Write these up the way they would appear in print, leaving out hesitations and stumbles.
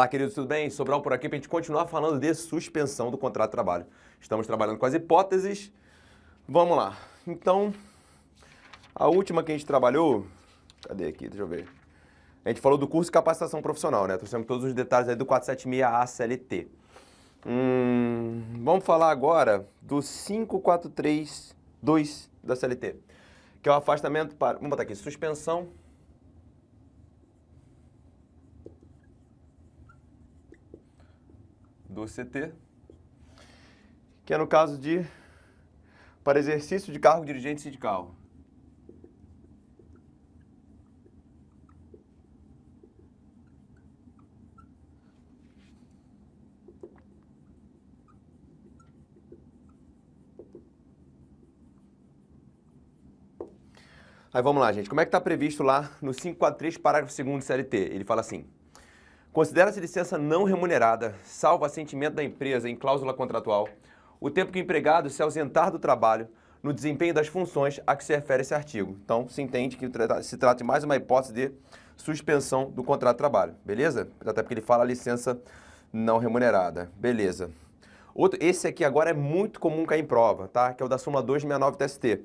Olá, queridos, tudo bem? Sobral por aqui para a gente continuar falando de suspensão do contrato de trabalho. Estamos trabalhando com as hipóteses. Vamos lá. Então, a última que a gente trabalhou... Cadê aqui? Deixa eu ver. A gente falou do curso de capacitação profissional, né? Trouxemos todos os detalhes aí do 476A CLT. Vamos falar agora do 5432 da CLT, que é o afastamento para... Vamos botar aqui, suspensão do CT, que é no caso de para exercício de cargo dirigente sindical. Aí vamos lá, gente. Como é que está previsto lá no 543, parágrafo 2º do CLT? Ele fala assim: considera-se licença não remunerada, salvo assentimento da empresa em cláusula contratual, o tempo que o empregado se ausentar do trabalho no desempenho das funções a que se refere esse artigo. Então, se entende que se trata de mais uma hipótese de suspensão do contrato de trabalho, beleza? Até porque ele fala licença não remunerada, beleza. Esse aqui agora é muito comum cair em prova, tá? Que é o da súmula 269 TST,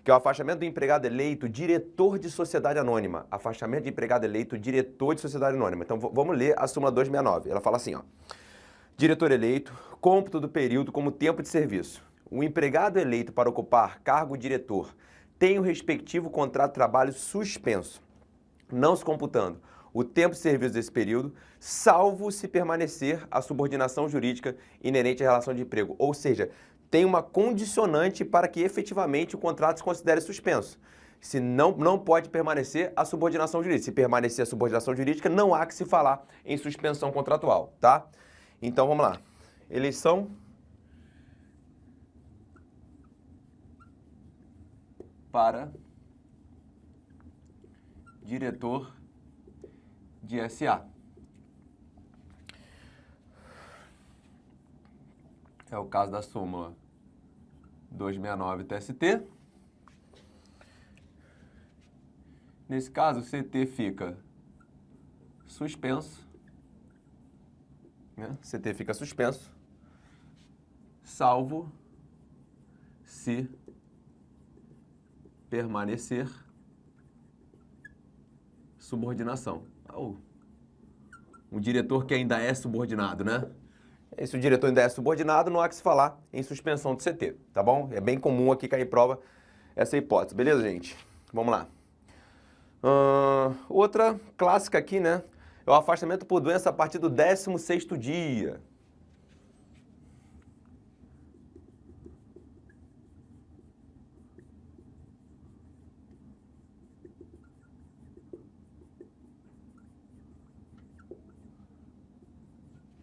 que é o afastamento do empregado eleito diretor de sociedade anônima. Afastamento de empregado eleito diretor de sociedade anônima. Então, vamos ler a súmula 269. Ela fala assim, ó. Diretor eleito, cômputo do período como tempo de serviço. O empregado eleito para ocupar cargo diretor tem o respectivo contrato de trabalho suspenso, não se computando o tempo de serviço desse período, salvo se permanecer a subordinação jurídica inerente à relação de emprego. Ou seja, tem uma condicionante para que efetivamente o contrato se considere suspenso. Se não pode permanecer a subordinação jurídica. Se permanecer a subordinação jurídica, não há que se falar em suspensão contratual, tá? Então, vamos lá. Eleição para diretor de SA. É o caso da súmula 269 TST. Nesse caso, o CT fica suspenso. Né? CT fica suspenso, salvo se permanecer subordinação. Um diretor que ainda é subordinado, né? Se o diretor ainda é subordinado, não há que se falar em suspensão do CT, tá bom? É bem comum aqui cair em prova essa hipótese, beleza, gente? Vamos lá. Outra clássica aqui, né? É o afastamento por doença a partir do 16º dia.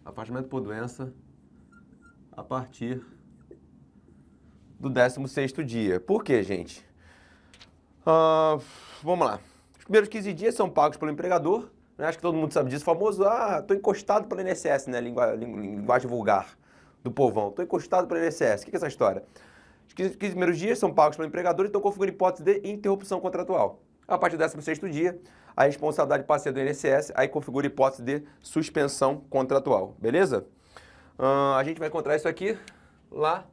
Afastamento por doença a partir do 16º dia. Por quê, gente? Vamos lá. Os primeiros 15 dias são pagos pelo empregador, né? Acho que todo mundo sabe disso. O famoso, tô encostado pelo INSS, né? Linguagem vulgar do povão. Tô encostado pelo INSS. O que é essa história? Os 15 primeiros dias são pagos pelo empregador, então configura hipótese de interrupção contratual. A partir do 16º dia, a responsabilidade passa a ser do INSS, aí configura hipótese de suspensão contratual, beleza? A gente vai encontrar isso aqui lá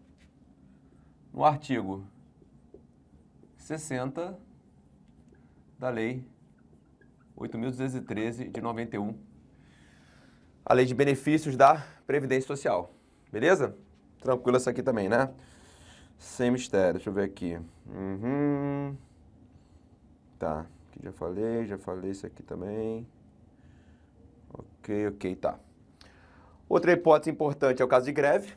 no artigo 60 da Lei 8.213 de 91, a Lei de Benefícios da Previdência Social, beleza? Tranquilo essa aqui também, né? Sem mistério, deixa eu ver aqui. Tá, aqui já falei isso aqui também. Ok, tá. Outra hipótese importante é o caso de greve.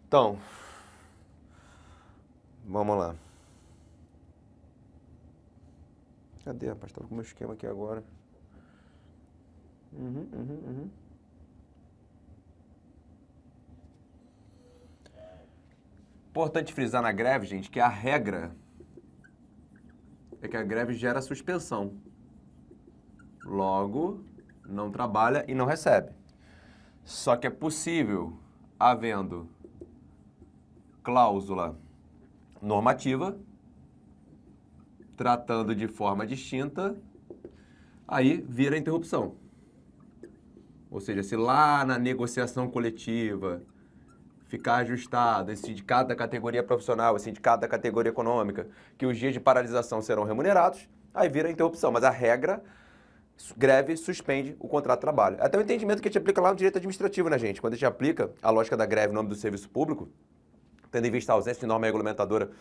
Então, vamos lá. Cadê, rapaz? Estava com o meu esquema aqui agora. Importante frisar na greve, gente, que a regra é que a greve gera suspensão. Logo, não trabalha e não recebe. Só que é possível, havendo cláusula normativa, tratando de forma distinta, aí vira interrupção. Ou seja, se lá na negociação coletiva ficar ajustado esse sindicato da categoria profissional, esse sindicato da categoria econômica, que os dias de paralisação serão remunerados, aí vira interrupção. Mas a regra, greve suspende o contrato de trabalho. Até o entendimento que a gente aplica lá no direito administrativo, né, gente? Quando a gente aplica a lógica da greve no âmbito do serviço público, tendo em vista a ausência de norma regulamentadora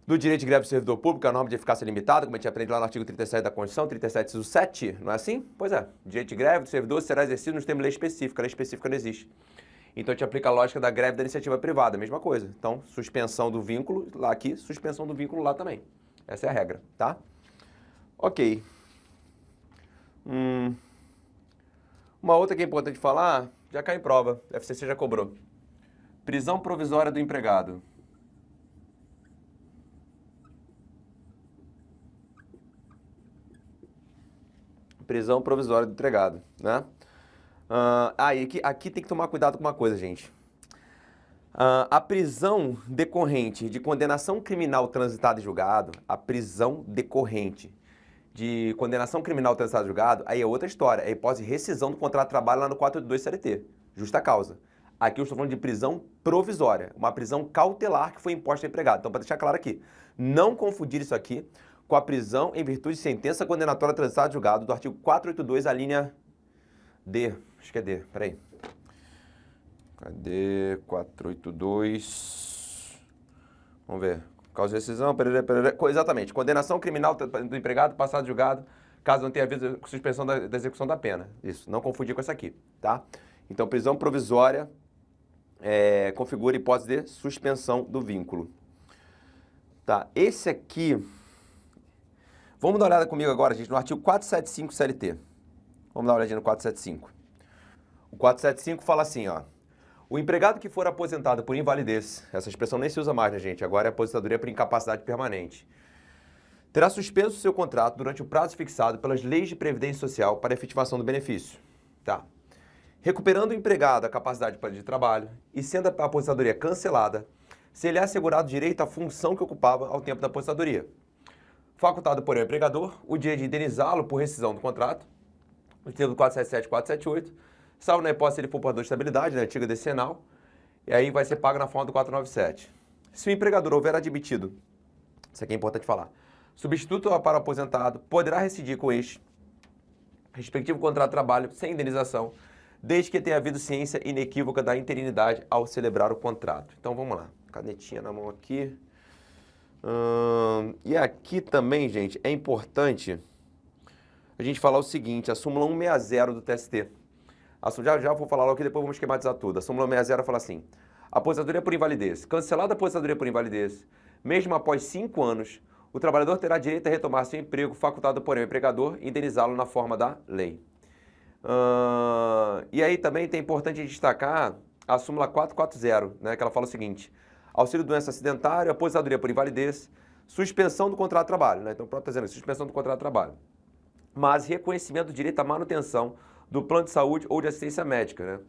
do direito de greve do servidor público, a norma de eficácia limitada, como a gente aprende lá no artigo 37 da Constituição, 37, inciso 7, não é assim? Pois é, direito de greve do servidor será exercido nos termos de lei específica, a lei específica não existe. Então a gente aplica a lógica da greve da iniciativa privada, mesma coisa. Então, suspensão do vínculo lá aqui, suspensão do vínculo lá também. Essa é a regra, tá? Ok. Uma outra que é importante falar, já cai em prova, a FCC já cobrou. Prisão provisória do empregado. Prisão provisória do empregado, né? Aqui tem que tomar cuidado com uma coisa, gente. A prisão decorrente de condenação criminal transitada em julgado, a prisão decorrente de condenação criminal transitada em julgado, aí é outra história, é a hipótese de rescisão do contrato de trabalho lá no 482 CLT, justa causa. Aqui eu estou falando de prisão provisória, uma prisão cautelar que foi imposta ao empregado. Então, para deixar claro aqui, não confundir isso aqui com a prisão em virtude de sentença condenatória transitada em julgado do artigo 482, a linha D. Acho que é D, peraí. Cadê? 482. Vamos ver. Causa de rescisão, exatamente. Condenação criminal do empregado, passado julgado, caso não tenha havido suspensão da execução da pena. Isso, não confundir com essa aqui, tá? Então, prisão provisória configura hipótese de suspensão do vínculo. Tá, esse aqui... Vamos dar uma olhada comigo agora, gente, no artigo 475 CLT. Vamos dar uma olhadinha no 475. O 475 fala assim, ó. O empregado que for aposentado por invalidez, essa expressão nem se usa mais, né, gente? Agora é aposentadoria por incapacidade permanente. Terá suspenso seu contrato durante o prazo fixado pelas leis de previdência social para efetivação do benefício. Tá. Recuperando o empregado a capacidade de trabalho e sendo a aposentadoria cancelada, se ele é assegurado direito à função que ocupava ao tempo da aposentadoria. Facultado por o empregador o direito de indenizá-lo por rescisão do contrato, no termo do 477 e 478, salvo na hipótese se ele for portador de estabilidade, na antiga decenal, e aí vai ser pago na forma do 497. Se o empregador houver admitido, isso aqui é importante falar, substituto para o aposentado, poderá rescindir com este respectivo contrato de trabalho sem indenização, desde que tenha havido ciência inequívoca da interinidade ao celebrar o contrato. Então vamos lá, canetinha na mão aqui. E aqui também, gente, é importante a gente falar o seguinte, a súmula 160 do TST. Já vou falar logo que depois vamos esquematizar tudo. A súmula 160 fala assim, aposentadoria por invalidez. Cancelada a aposentadoria por invalidez, mesmo após 5 anos, o trabalhador terá direito a retomar seu emprego facultado por o empregador e indenizá-lo na forma da lei. E aí também é importante destacar a súmula 440, né, que ela fala o seguinte, auxílio doença acidentária, aposentadoria por invalidez, suspensão do contrato de trabalho, né? Então o próprio está dizendo suspensão do contrato de trabalho, mas reconhecimento do direito à manutenção do plano de saúde ou de assistência médica, né?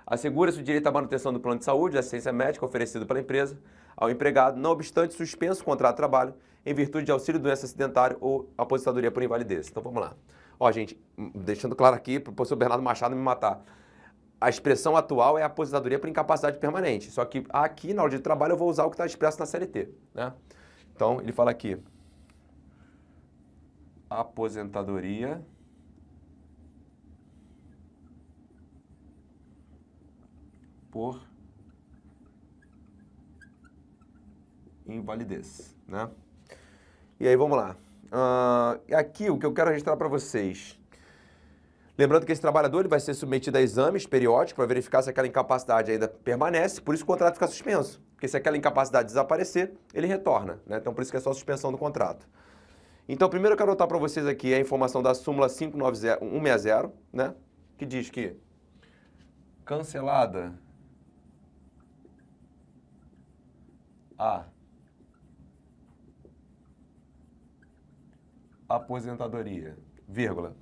Assegura-se o direito à manutenção do plano de saúde e assistência médica oferecido pela empresa ao empregado, não obstante suspenso o contrato de trabalho em virtude de auxílio doença acidentária ou aposentadoria por invalidez. Então vamos lá. Ó, gente, deixando claro aqui para o professor Bernardo Machado me matar. A expressão atual é aposentadoria por incapacidade permanente. Só que aqui, na aula de trabalho, eu vou usar o que está expresso na CLT, né? Então, ele fala aqui. Aposentadoria por invalidez, né? E aí, vamos lá. Aqui, o que eu quero registrar para vocês... Lembrando que esse trabalhador ele vai ser submetido a exames periódicos para verificar se aquela incapacidade ainda permanece, por isso o contrato fica suspenso. Porque se aquela incapacidade desaparecer, ele retorna, né? Então por isso que é só suspensão do contrato. Então primeiro eu quero anotar para vocês aqui a informação da súmula 160, né? Que diz que cancelada a aposentadoria, vírgula,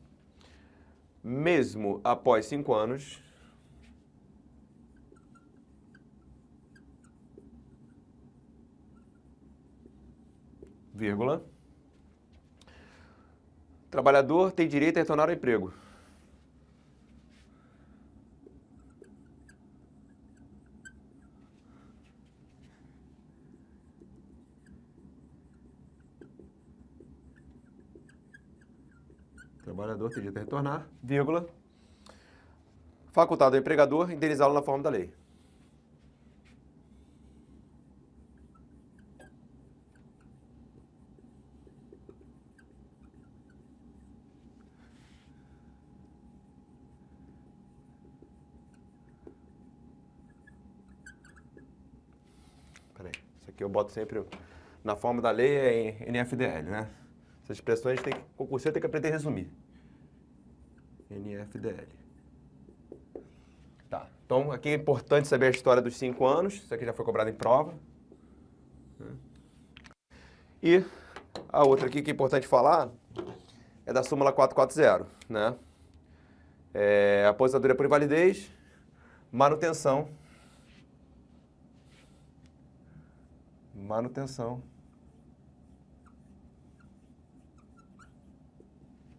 mesmo após 5 anos, vírgula, Trabalhador tem direito a retornar ao emprego. Trabalhador tem direito a retornar, vírgula, facultado ao empregador indenizá-lo na forma da lei. Peraí, isso aqui eu boto sempre na forma da lei, é NFDL, né? Essas expressões o concurseiro tem que aprender a resumir. NFDL. Tá, então aqui é importante saber a história dos 5 anos, isso aqui já foi cobrado em prova. E a outra aqui que é importante falar é da súmula 440, né? Aposentadoria por invalidez, manutenção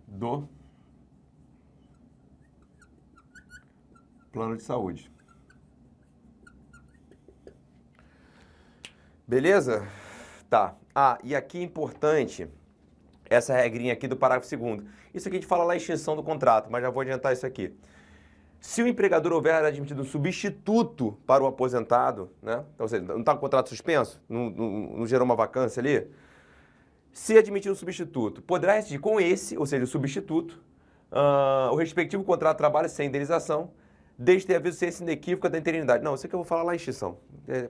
do plano de saúde. Beleza? Tá. Ah, e aqui é importante essa regrinha aqui do parágrafo 2º. Isso aqui a gente fala lá em extinção do contrato, mas já vou adiantar isso aqui. Se o empregador houver admitido um substituto para o aposentado, né? Ou seja, não está com o contrato suspenso, não gerou uma vacância ali. Se admitir um substituto, poderá rescindir com esse, ou seja, o substituto, o respectivo contrato de trabalho sem indenização, desde ter havido ciência inequívoca da interinidade. Não, isso aqui eu vou falar lá em extinção.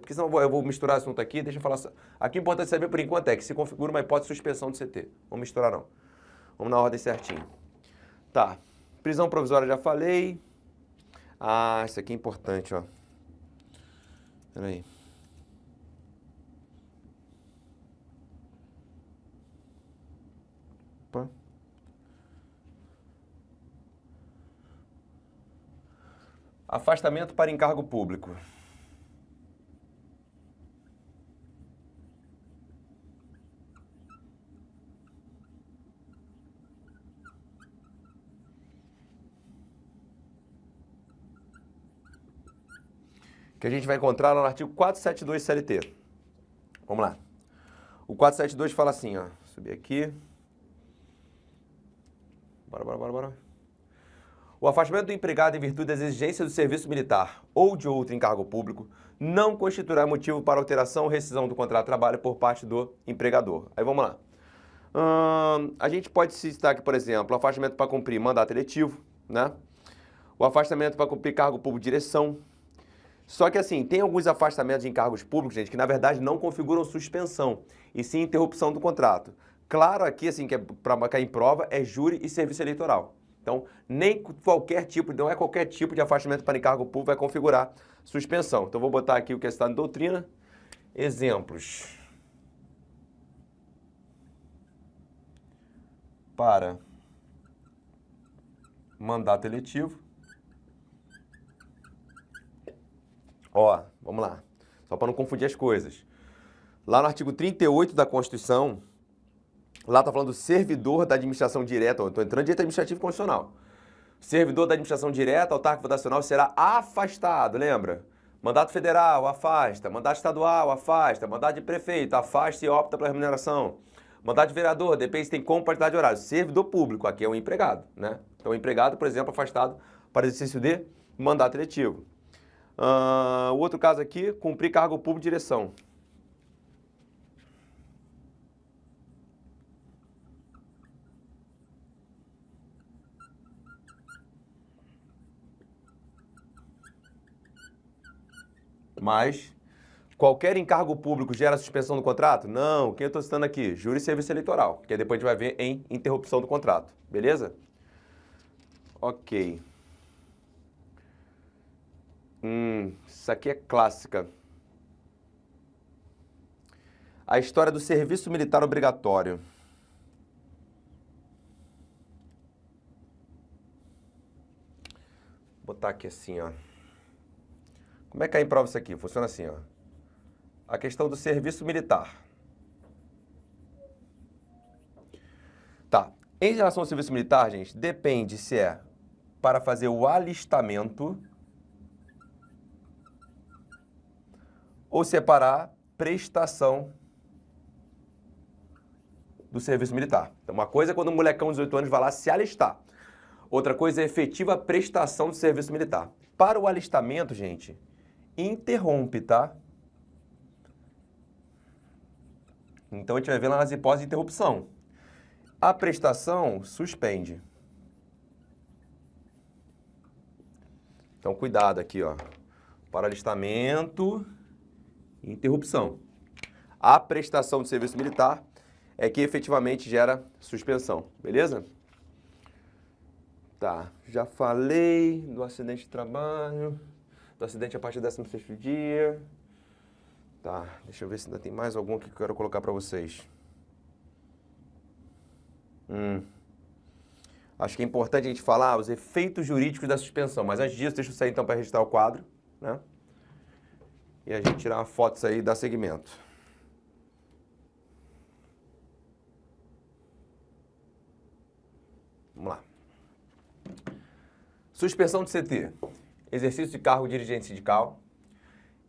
Porque senão eu vou misturar assunto aqui, deixa eu falar. Aqui o importante saber por enquanto é que se configura uma hipótese de suspensão do CT. Vamos misturar não. Vamos na ordem certinho. Tá. Prisão provisória já falei. Ah, isso aqui é importante, ó. Peraí. Opa. Afastamento para encargo público. Que a gente vai encontrar lá no artigo 472 CLT. Vamos lá. O 472 fala assim, ó. Subir aqui. Bora. O afastamento do empregado em virtude das exigências do serviço militar ou de outro encargo público não constituirá motivo para alteração ou rescisão do contrato de trabalho por parte do empregador. Aí vamos lá. A gente pode citar aqui, por exemplo, o afastamento para cumprir mandato eletivo, né? O afastamento para cumprir cargo público de direção. Só que assim, tem alguns afastamentos de encargos públicos, gente, que na verdade não configuram suspensão, e sim interrupção do contrato. Claro aqui, assim, que é para cair em prova, é júri e serviço eleitoral. Então, nem qualquer tipo, não é qualquer tipo de afastamento para encargo público vai configurar suspensão. Então, vou botar aqui o que é citado em doutrina. Exemplos. Para mandato eletivo. Ó, vamos lá. Só para não confundir as coisas. Lá no artigo 38 da Constituição, lá está falando do servidor da administração direta, estou entrando em direito administrativo constitucional. Servidor da administração direta, autárquico fundacional será afastado, lembra? Mandato federal, afasta. Mandato estadual, afasta. Mandato de prefeito, afasta e opta pela remuneração. Mandato de vereador, depende se tem compatibilidade de horário. Servidor público, aqui é um empregado, né? Então, o empregado, por exemplo, afastado para exercício de mandato eletivo. O outro caso aqui, cumprir cargo público de direção. Mas qualquer encargo público gera suspensão do contrato? Não, quem eu estou citando aqui? Júri e serviço eleitoral, que depois a gente vai ver em interrupção do contrato, beleza? Ok. Isso aqui é clássica. A história do serviço militar obrigatório. Vou botar aqui assim, ó. Como é que cai em prova isso aqui? Funciona assim, ó. A questão do serviço militar. Tá. Em relação ao serviço militar, gente, depende se é para fazer o alistamento ou se é para a prestação do serviço militar. Então, uma coisa é quando um molecão de 18 anos vai lá se alistar. Outra coisa é a efetiva prestação do serviço militar. Para o alistamento, gente, interrompe, tá? Então, a gente vai ver lá nas hipóteses de interrupção. A prestação suspende. Então, cuidado aqui, ó. Para alistamento e interrupção. A prestação do serviço militar é que efetivamente gera suspensão, beleza? Tá, já falei do acidente de trabalho, do acidente a partir do 16º dia. Tá, deixa eu ver se ainda tem mais algum que eu quero colocar para vocês. Acho que é importante a gente falar os efeitos jurídicos da suspensão, mas antes disso, deixa eu sair então para registrar o quadro, né? E a gente tirar uma foto disso aí e dar seguimento. Vamos lá. Suspensão do CT. Exercício de cargo dirigente sindical.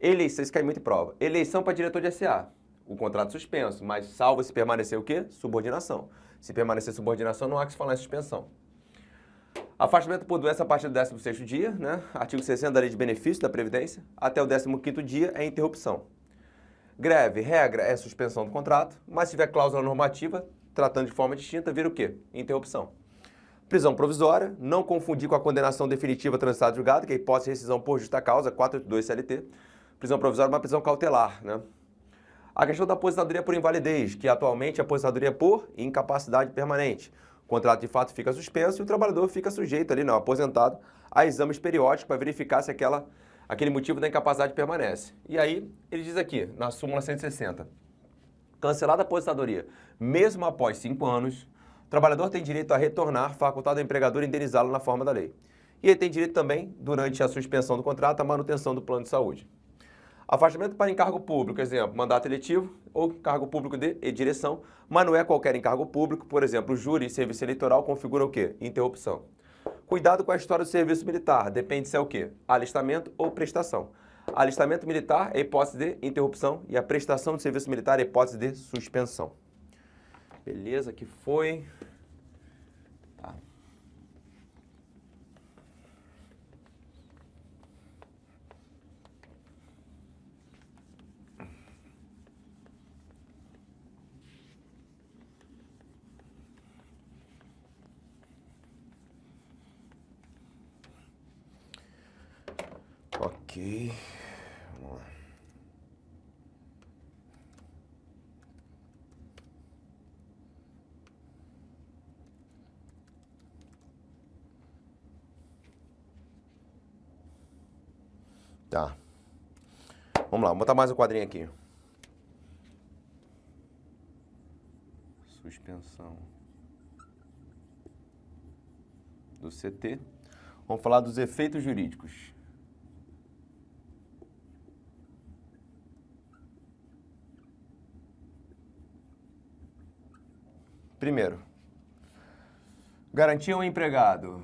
Eleição, isso cai muito em prova. Eleição para diretor de SA. O contrato suspenso, mas salvo se permanecer o quê? Subordinação. Se permanecer subordinação, não há que se falar em suspensão. Afastamento por doença a partir do 16º dia, né? Artigo 60 da Lei de Benefício da Previdência. Até o 15º dia é interrupção. Greve, regra, é suspensão do contrato, mas se tiver cláusula normativa, tratando de forma distinta, vira o quê? Interrupção. Prisão provisória, não confundir com a condenação definitiva transitada de julgado, que é a hipótese de rescisão por justa causa, 482 CLT. Prisão provisória é uma prisão cautelar, né? A questão da aposentadoria por invalidez, que atualmente é aposentadoria por incapacidade permanente. O contrato de fato fica suspenso e o trabalhador fica sujeito ali, não, aposentado, a exames periódicos para verificar se aquele motivo da incapacidade permanece. E aí, ele diz aqui, na súmula 160, cancelada a aposentadoria, mesmo após 5 anos, o trabalhador tem direito a retornar, facultado ao empregador indenizá-lo na forma da lei. E ele tem direito também, durante a suspensão do contrato, à manutenção do plano de saúde. Afastamento para encargo público, exemplo, mandato eletivo ou cargo público de direção, mas não é qualquer encargo público, por exemplo, júri e serviço eleitoral configura o quê? Interrupção. Cuidado com a história do serviço militar, depende se é o quê? Alistamento ou prestação. Alistamento militar é hipótese de interrupção e a prestação do serviço militar é hipótese de suspensão. Beleza, que foi... Tá. Ok, vamos lá. Tá. Vamos lá, vou botar mais um quadrinho aqui. Suspensão do CT. Vamos falar dos efeitos jurídicos. Primeiro, garantia ao empregado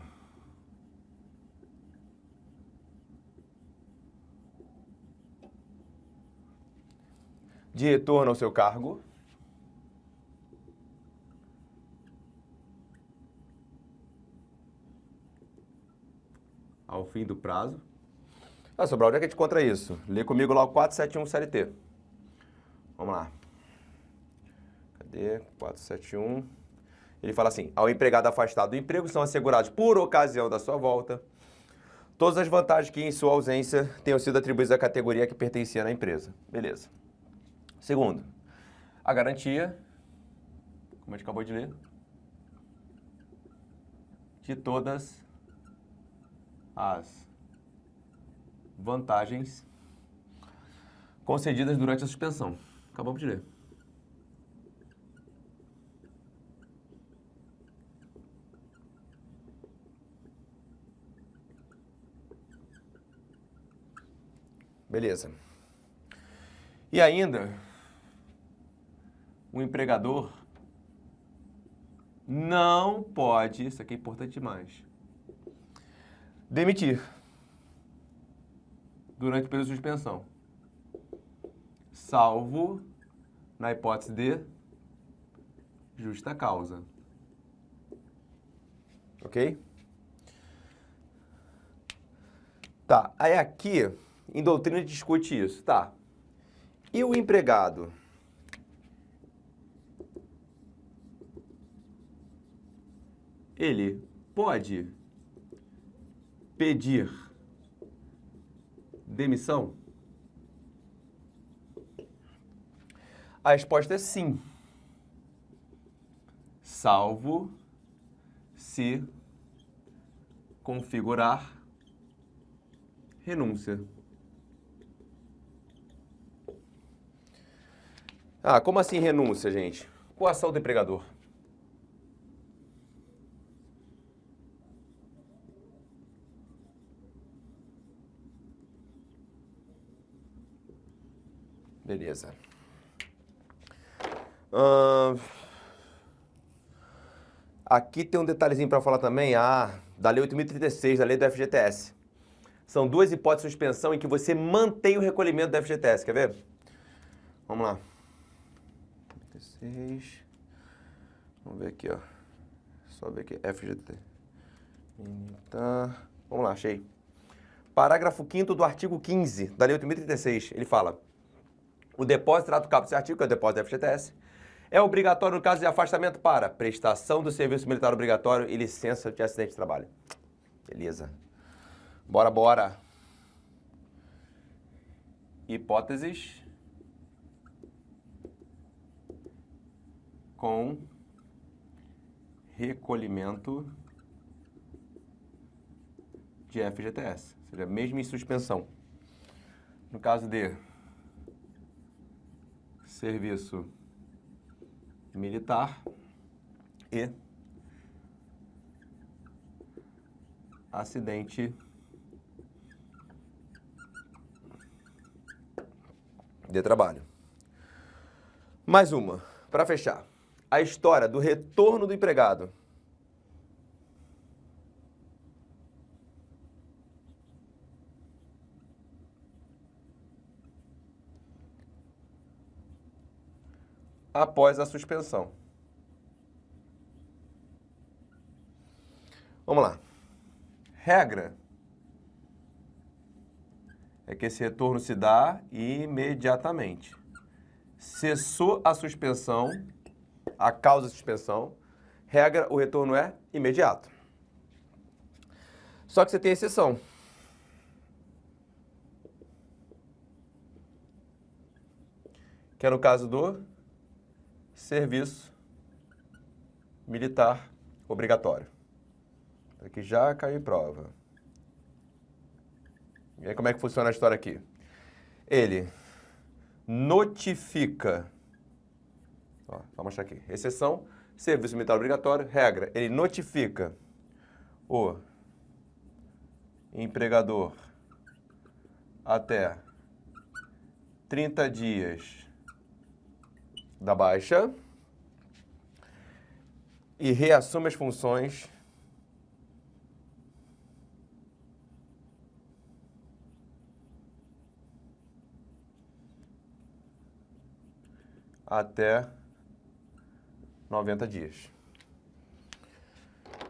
de retorno ao seu cargo ao fim do prazo. Ah, Sobral, onde é que a gente encontra isso? Lê comigo lá o 471 CLT. Vamos lá. Cadê? 471. Ele fala assim, ao empregado afastado do emprego são assegurados por ocasião da sua volta todas as vantagens que em sua ausência tenham sido atribuídas à categoria que pertencia na empresa. Beleza. Segundo, a garantia, como a gente acabou de ler, de todas as vantagens concedidas durante a suspensão. Acabamos de ler. Beleza. E ainda, o empregador não pode, isso aqui é importante demais, demitir durante o período de suspensão, salvo na hipótese de justa causa. Ok? Tá, aí aqui, em doutrina, a gente discute isso. Tá. E o empregado? Ele pode pedir demissão? A resposta é sim. Salvo se configurar renúncia. Ah, como assim renúncia, gente? Coação do empregador. Beleza. Aqui tem um detalhezinho para falar também, da Lei 8.036, da Lei do FGTS. São duas hipóteses de suspensão em que você mantém o recolhimento do FGTS, quer ver? Vamos lá. 36. Vamos ver aqui, ó. Só ver aqui, FGTS. Tá. Vamos lá, achei. Parágrafo 5º do artigo 15 da Lei 8.036, ele fala: o depósito do caput desse artigo, que é o depósito do FGTS, é obrigatório no caso de afastamento para prestação do serviço militar obrigatório e licença de acidente de trabalho. Beleza. Bora. Hipóteses com recolhimento de FGTS, ou seja, mesmo em suspensão. No caso de serviço militar e acidente de trabalho. Mais uma, para fechar. A história do retorno do empregado. Após a suspensão. Vamos lá. Regra é que esse retorno se dá imediatamente. Cessou a suspensão, a causa de suspensão, regra, o retorno é imediato. Só que você tem exceção. Que é no caso do serviço militar obrigatório. Aqui já caiu em prova. E aí como é que funciona a história aqui? Ele notifica, vou mostrar aqui, exceção, serviço militar obrigatório, regra, ele notifica o empregador até 30 dias da baixa e reassume as funções até 90 dias.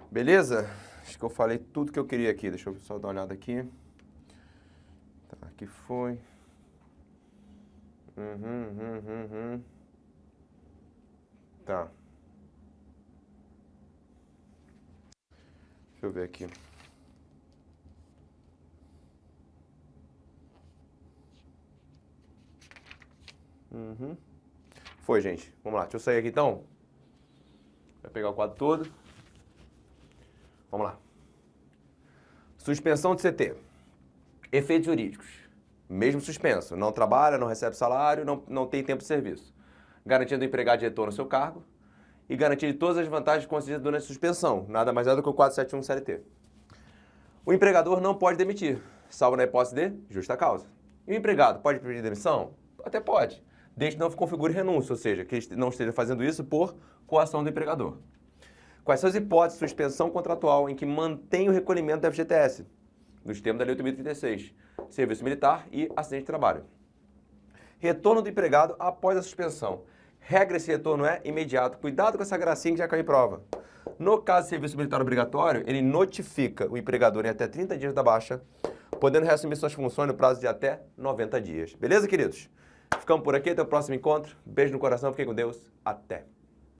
Beleza? Acho que eu falei tudo que eu queria aqui. Deixa eu só dar uma olhada aqui. Tá, aqui foi. Tá. Deixa eu ver aqui. Foi, gente. Vamos lá. Deixa eu sair aqui, então. Vai pegar o quadro todo. Vamos lá. Suspensão de CT. Efeitos jurídicos. Mesmo suspenso. Não trabalha, não recebe salário, não tem tempo de serviço. Garantia do empregado de retorno ao seu cargo e garantia de todas as vantagens concedidas durante a suspensão. Nada mais é do que o 471 CLT. O empregador não pode demitir, salvo na hipótese de justa causa. E o empregado pode pedir demissão? Até pode, desde que não configure renúncia, ou seja, que ele não esteja fazendo isso por coação do empregador. Quais são as hipóteses de suspensão contratual em que mantém o recolhimento do FGTS? Nos termos da Lei 8.036, serviço militar e acidente de trabalho. Retorno do empregado após a suspensão. Regra, esse retorno é imediato. Cuidado com essa gracinha que já caiu em prova. No caso de serviço militar obrigatório, ele notifica o empregador em até 30 dias da baixa, podendo reassumir suas funções no prazo de até 90 dias. Beleza, queridos? Ficamos por aqui, até o próximo encontro. Beijo no coração, fiquem com Deus. Até!